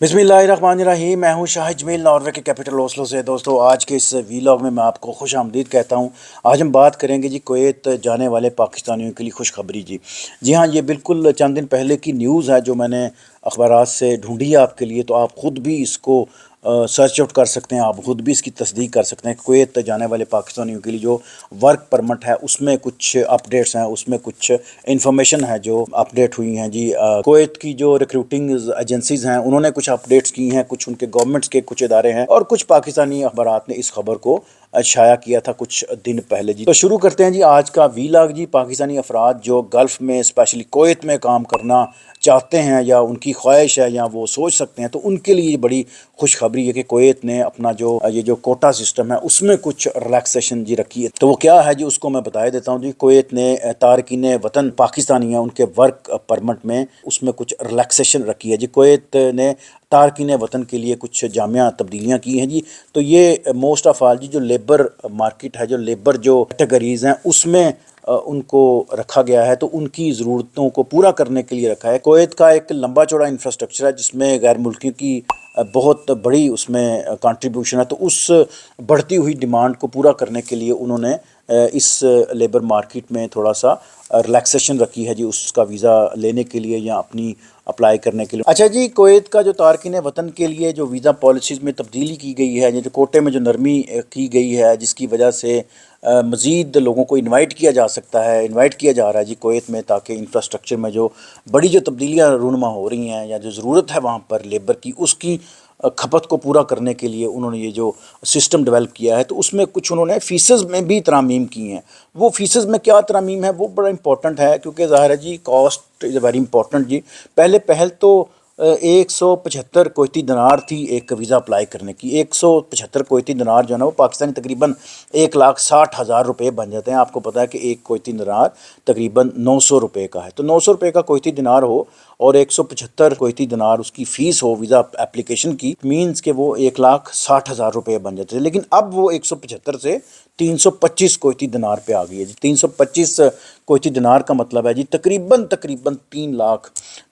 बिस्मिल्लाहिर्रहमानिर्रहीम। मैं हूं शाहिद जमील, नॉर्वे के कैपिटल ओस्लो से। दोस्तों, आज के इस वीलॉग में मैं आपको खुश आमदीद कहता हूं। आज हम बात करेंगे जी कुवैत जाने वाले पाकिस्तानियों के लिए खुशखबरी जी। जी हाँ, ये बिल्कुल चंद दिन पहले की न्यूज़ है जो मैंने अखबारात से ढूंढी है आपके लिए। तो आप ख़ुद भी इसको सर्च आउट कर सकते हैं, आप ख़ुद भी इसकी तस्दीक कर सकते हैं। कुवैत जाने वाले पाकिस्तानियों के लिए जो वर्क परमिट है उसमें कुछ अपडेट्स हैं, उसमें कुछ इन्फॉर्मेशन है जो अपडेट हुई हैं जी। कुवैत की जो रिक्रूटिंग एजेंसीज हैं उन्होंने कुछ अपडेट्स की हैं, कुछ उनके गवर्नमेंट्स के कुछ इदारे हैं और कुछ पाकिस्तानी अखबारात ने इस खबर को शाया किया था कुछ दिन पहले जी। तो शुरू करते हैं जी आज का वीलॉग जी। पाकिस्तानी अफराद जो गल्फ़ में स्पेशली कुवैत में काम करना चाहते हैं या उनकी ख्वाहिश है या वो सोच सकते हैं, तो उनके लिए बड़ी खुशखबरी है कि कुवैत ने अपना जो ये जो कोटा सिस्टम है उसमें कुछ रिलैक्सेशन जी रखी है। तो वो क्या है जी, उसको मैं बता देता हूँ जी। कुवैत ने तारकीन वतन पाकिस्तानी हैं उनके वर्क परमिट में उसमें कुछ रिलैक्सेशन रखी है जी। कुवैत ने तारकीन वतन के लिए कुछ जामिया तब्दीलियाँ की हैं जी। तो ये मोस्ट ऑफ ऑल जी जो लेबर मार्केट है, जो लेबर जो कैटेगरीज़ हैं उसमें उनको रखा गया है। तो उनकी ज़रूरतों को पूरा करने के लिए रखा है। कुवैत का एक लंबा चौड़ा इंफ्रास्ट्रक्चर है जिसमें गैर मुल्कियों की बहुत बड़ी उसमें कंट्रीब्यूशन है। तो उस बढ़ती हुई डिमांड को पूरा करने के लिए उन्होंने इस लेबर मार्केट में थोड़ा सा रिलैक्सेशन रखी है जी, उसका वीज़ा लेने के लिए या अपनी अप्लाई करने के लिए। अच्छा जी, कुवैत का जो तारकीन वतन के लिए जो वीज़ा पॉलिसीज़ में तब्दीली की गई है, जो कोटे में जो नरमी की गई है, जिसकी वजह से मज़ीद लोगों को इनवाइट किया जा सकता है, इनवाइट किया जा रहा है जी कुवैत में, ताकि इंफ्रास्ट्रक्चर में जो बड़ी जो तब्दीलियाँ रूनुमा हो रही हैं या जो ज़रूरत है वहाँ पर लेबर की, उसकी खपत को पूरा करने के लिए उन्होंने ये जो सिस्टम डेवलप किया है। तो उसमें कुछ उन्होंने फ़ीसेस में भी तरामीम की हैं। वो फ़ीसेस में क्या तरामीम है वो बड़ा इंपॉर्टेंट है, क्योंकि ज़ाहिर है जी कॉस्ट इज़ वेरी इंपॉर्टेंट जी। पहल तो 175 कुवैती दिनार थी एक वीज़ा अप्लाई करने की। 175 कुवैती दिनार जो है ना वो पाकिस्तानी तकरीबन 1,60,000 रुपये बन जाते हैं। आपको पता है कि एक कुवैती दिनार तकरीबन 900 रुपये का है। तो 900 रुपये का कुवैती दिनार हो और 175 कुवैती दिनार उसकी फ़ीस हो वीज़ा एप्लीकेशन की, मीन्स के वो 1,60,000 रुपये बन जाते थे। लेकिन अब वो 175 से 325 कुवैती दिनार पे आ गई है जी। 325 कुवैती दिनार का मतलब है जी तकरीबन तकरीबन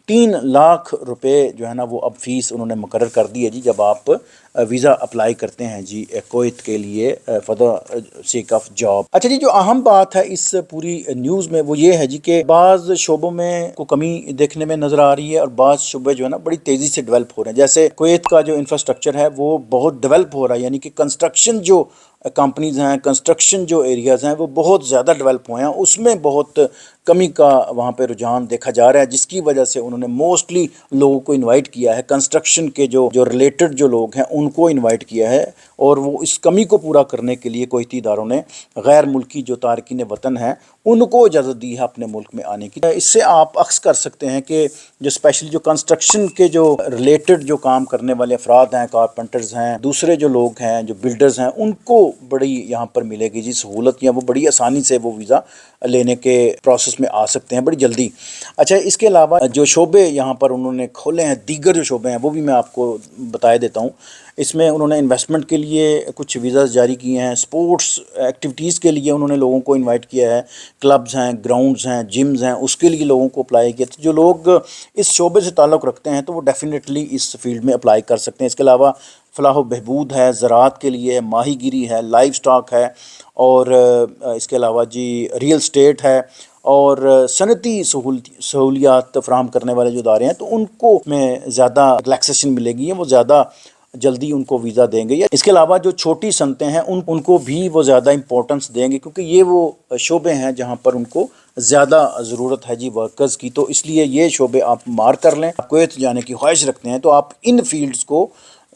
3 लाख रुपए जो है ना वो अब फ़ीस उन्होंने मुकर्रर कर दी है जी, जब आप वीज़ा अप्लाई करते हैं जी कुवैत के लिए for the sake of job. अच्छा जी, जो अहम बात है इस पूरी न्यूज़ में वो ये है जी कि बाज़ शोबों में को कमी देखने में नज़र आ रही है और बाज़ शोबे जो है ना बड़ी तेज़ी से डेवलप हो रहे हैं। जैसे कुवैत का जो इंफ्रास्ट्रक्चर है वो बहुत डेवलप हो रहा है, यानी कि कंस्ट्रक्शन जो कंपनीज़ हैं, कंस्ट्रक्शन जो एरियाज़ हैं वो बहुत ज़्यादा डेवलप हुए हैं, उसमें बहुत कमी का वहाँ पे रुझान देखा जा रहा है, जिसकी वजह से उन्होंने मोस्टली लोगों को इनवाइट किया है। कंस्ट्रक्शन के जो रिलेटेड जो लोग हैं उनको इनवाइट किया है और वो इस कमी को पूरा करने के लिए कुवैती इदारों ने गैर मुल्की जो तारकीन वतन हैं उनको इजाज़त दी है अपने मुल्क में आने की। इससे आप अक्स कर सकते हैं कि जो स्पेशली जो कंस्ट्रक्शन के जो रिलेटेड जो काम करने वाले अफराद हैं, कारपेंटर्स हैं, दूसरे जो लोग हैं जो बिल्डर्स हैं, उनको बड़ी यहाँ पर मिलेगी जी सहूलत, या वो बड़ी आसानी से वो वीज़ा लेने के प्रोसेस में आ सकते हैं बड़ी जल्दी। अच्छा, इसके अलावा जो शोबे यहाँ पर उन्होंने खोले हैं, दीगर जो शोबे हैं वो भी मैं आपको बता देता हूँ। इसमें उन्होंने इन्वेस्टमेंट के लिए कुछ वीज़ा जारी किए हैं, स्पोर्ट्स एक्टिविटीज़ के लिए उन्होंने लोगों को इनवाइट किया है, क्लब्स हैं, ग्राउंड्स हैं, जिम्स हैं, उसके लिए लोगों को अप्लाई किया। तो जो लोग इस शोबे से ताल्लुक़ रखते हैं तो वो डेफिनेटली इस फील्ड में अप्लाई कर सकते हैं। इसके अलावा फलाह बहबूद है, ज़राअत के लिए माहीगीरी है, लाइव स्टॉक है, और इसके अलावा जी रियल स्टेट है, और सनती सहूलियात फ़राहम करने वाले जो इदारे हैं तो उनको में ज़्यादा रिलैक्सेशन मिलेगी, वो ज़्यादा जल्दी उनको वीज़ा देंगे। या इसके अलावा जो छोटी सनतें हैं उनको भी वो ज़्यादा इंपॉर्टेंस देंगे, क्योंकि ये वो शोबे हैं जहाँ पर उनको ज़्यादा ज़रूरत है जी वर्कर्स की। तो इसलिए ये शोबे आप मार्क कर लें। आप कुवैत जाने की ख्वाहिश रखते हैं तो आप इन फील्ड्स को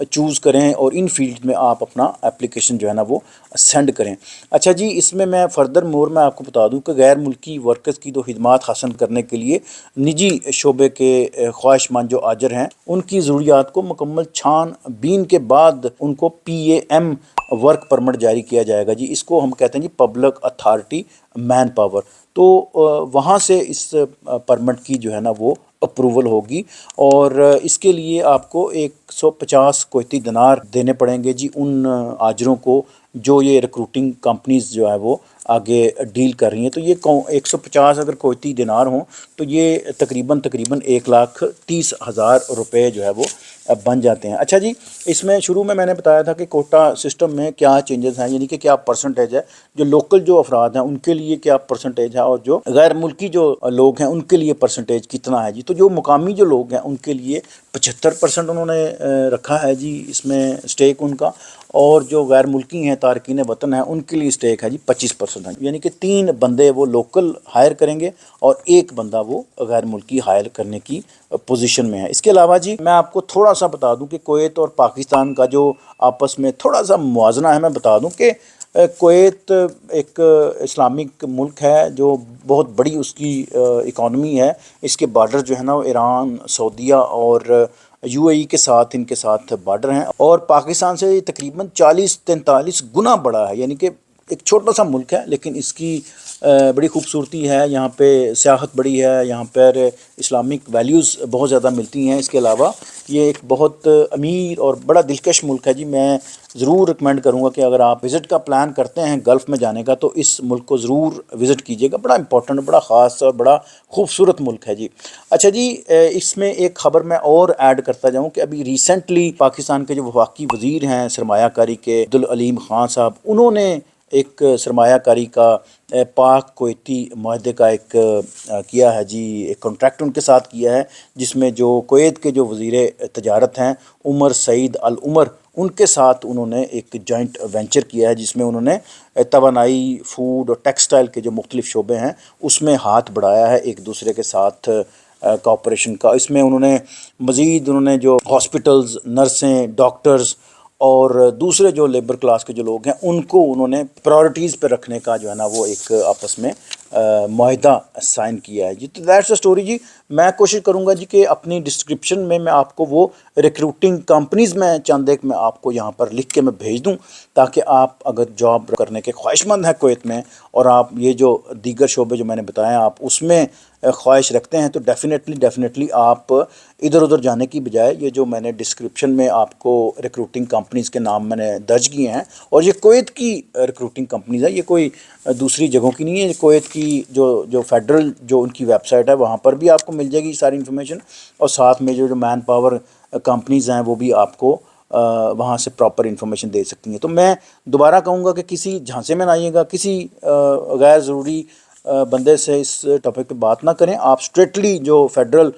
चूज़ करें और इन फील्ड में आप अपना एप्लीकेशन जो है ना वो सेंड करें। अच्छा जी, इसमें मैं फ़र्दर मोर मैं आपको बता दूं कि गैर मुल्की वर्कर्स की तो खिदमात हासिल करने के लिए निजी शोबे के ख्वाहिशमंद जो आजर हैं उनकी ज़रूरियात को मुकम्मल छान बीन के बाद उनको PAM वर्क परमिट जारी किया जाएगा जी। इसको हम कहते हैं जी पब्लिक अथॉरिटी मैन पावर। तो वहाँ से इस परमिट की जो है ना वो अप्रूवल होगी और इसके लिए आपको 150 कुवैती दिनार देने पड़ेंगे जी उन आजरों को जो ये रिक्रूटिंग कंपनीज़ जो है वो आगे डील कर रही हैं। तो ये 150 अगर कुवैती दिनार हों तो ये तकरीबन 1,30,000 रुपये जो है वो بن جاتے ہیں۔ اچھا جی، اس میں شروع میں نے بتایا تھا کہ کوٹا سسٹم میں کیا چینجز ہیں، یعنی کہ کیا پرسنٹیج ہے، جو لوکل جو افراد ہیں ان کے لیے کیا پرسنٹیج ہے، اور جو غیر ملکی جو لوگ ہیں ان کے لیے پرسنٹیج کتنا ہے جی۔ تو جو مقامی جو لوگ ہیں ان کے لیے 75% انہوں نے رکھا ہے جی اس میں اسٹیک ان کا، اور جو غیر ملکی ہیں تارکین وطن ہیں ان کے لیے اسٹیک ہے جی 25% ہے، یعنی کہ 3 بندے وہ لوکل ہائر کریں گے اور 1 بندہ وہ غیر ملکی ہائر کرنے کی پوزیشن میں ہے۔ اس کے علاوہ جی میں آپ کو تھوڑا سا بتا دوں کہ کویت اور پاکستان کا جو آپس میں تھوڑا سا موازنہ ہے، میں بتا دوں کہ کویت ایک اسلامک ملک ہے جو بہت بڑی اس کی اکانومی ہے، اس کے بارڈر جو ہے نا وہ ایران، سعودیہ اور UAE کے ساتھ ان کے ساتھ بارڈر ہیں، اور پاکستان سے یہ تقریباً 40-43 گنا بڑا ہے، یعنی کہ ایک چھوٹا سا ملک ہے لیکن اس کی بڑی خوبصورتی ہے، یہاں پہ سیاحت بڑی ہے، یہاں پر اسلامک ویلیوز بہت زیادہ ملتی ہیں۔ اس کے علاوہ یہ ایک بہت امیر اور بڑا دلکش ملک ہے جی۔ میں ضرور ریکمینڈ کروں گا کہ اگر آپ وزٹ کا پلان کرتے ہیں گلف میں جانے کا تو اس ملک کو ضرور وزٹ کیجیے گا، بڑا امپورٹنٹ، بڑا خاص اور بڑا خوبصورت ملک ہے جی۔ اچھا جی، اس میں ایک خبر میں اور ایڈ کرتا جاؤں کہ ابھی ریسنٹلی پاکستان کے جو وفاقی وزیر ہیں سرمایہ کاری کے، عبدالعلیم خان صاحب، انہوں نے ایک سرمایہ کاری کا پاک کویتی معاہدے کا ایک کیا ہے جی، ایک کانٹریکٹ ان کے ساتھ کیا ہے، جس میں جو کویت کے جو وزیر تجارت ہیں عمر سعید العمر، ان کے ساتھ انہوں نے ایک جوائنٹ وینچر کیا ہے، جس میں انہوں نے توانائی، فوڈ اور ٹیکسٹائل کے جو مختلف شعبے ہیں اس میں ہاتھ بڑھایا ہے ایک دوسرے کے ساتھ کوآپریشن کا۔ اس میں انہوں نے جو ہاسپٹلز، نرسیں، ڈاکٹرز اور دوسرے جو لیبر کلاس کے جو لوگ ہیں ان کو انہوں نے پرائورٹیز پہ رکھنے کا جو ہے نا وہ ایک آپس میں معاہدہ سائن کیا ہے جی۔ تو دیٹس اے اسٹوری جی۔ میں کوشش کروں گا جی کہ اپنی ڈسکرپشن میں آپ کو وہ ریکروٹنگ کمپنیز میں چند ایک میں آپ کو یہاں پر لکھ کے میں بھیج دوں، تاکہ آپ اگر جاب کرنے کے خواہش مند ہیں کویت میں، اور آپ یہ جو دیگر شعبے جو میں نے بتائے ہیں آپ اس میں خواہش رکھتے ہیں، تو ڈیفینیٹلی آپ ادھر ادھر جانے کی بجائے یہ جو میں نے ڈسکرپشن میں آپ کو ریکروٹنگ کمپنیز کے نام میں نے درج کیے ہیں، اور یہ کویت کی ریکروٹنگ کمپنیز ہیں، یہ کوئی دوسری جگہوں کی نہیں ہے، کویت کی جو فیڈرل جو ان کی ویب سائٹ ہے وہاں پر بھی آپ کو مل جائے گی ساری انفارمیشن، اور ساتھ میں جو مین پاور کمپنیز ہیں وہ بھی آپ کو وہاں سے پراپر انفارمیشن دے سکتی ہیں۔ تو میں دوبارہ کہوں گا کہ کسی جھانسے میں نہ آئیے گا، کسی غیر ضروری بندے سے اس ٹاپک پہ بات نہ کریں، آپ اسٹریٹلی جو فیڈرل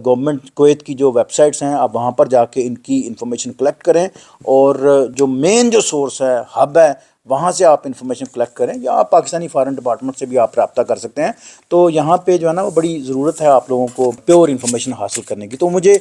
گورنمنٹ کویت کی جو ویب سائٹس ہیں آپ وہاں پر جا کے ان کی انفارمیشن کلیکٹ کریں، اور جو مین جو سورس ہے، ہب ہے، وہاں سے آپ انفارمیشن کلیکٹ کریں، یا آپ پاکستانی فارن ڈپارٹمنٹ سے بھی آپ رابطہ کر سکتے ہیں۔ تو یہاں پہ جو ہے نا وہ بڑی ضرورت ہے آپ لوگوں کو پیور انفارمیشن حاصل کرنے کی۔ تو مجھے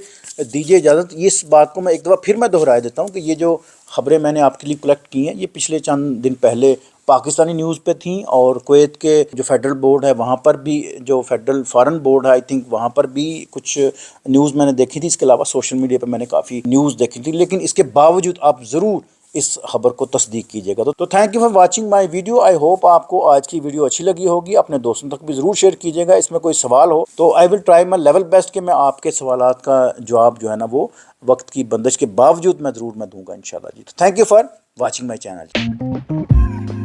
دیجیے اجازت، اس بات کو میں ایک دفعہ پھر میں دہرا دیتا ہوں کہ یہ جو خبریں میں نے آپ کے لیے کلیکٹ کی ہیں یہ پچھلے چند دن پہلے پاکستانی نیوز پہ تھیں، اور کویت کے جو فیڈرل بورڈ ہے وہاں پر بھی، جو فیڈرل فارن بورڈ ہے آئی تھنک، وہاں پر بھی کچھ نیوز میں نے دیکھی تھی۔ اس کے علاوہ سوشل میڈیا پہ میں نے کافی نیوز دیکھی تھی، لیکن اس کے باوجود آپ ضرور اس خبر کو تصدیق کیجیے گا۔ تو thank you for watching my video. I hope آپ کو آج کی ویڈیو اچھی لگی ہوگی، اپنے دوستوں تک بھی ضرور شیئر کیجیے گا۔ اس میں کوئی سوال ہو تو I will try my level best کہ میں آپ کے سوالات کا جواب جو ہے نا وہ وقت کی بندش کے باوجود میں ضرور دوں گا انشاءاللہ جی۔ تو thank you for watching my channel.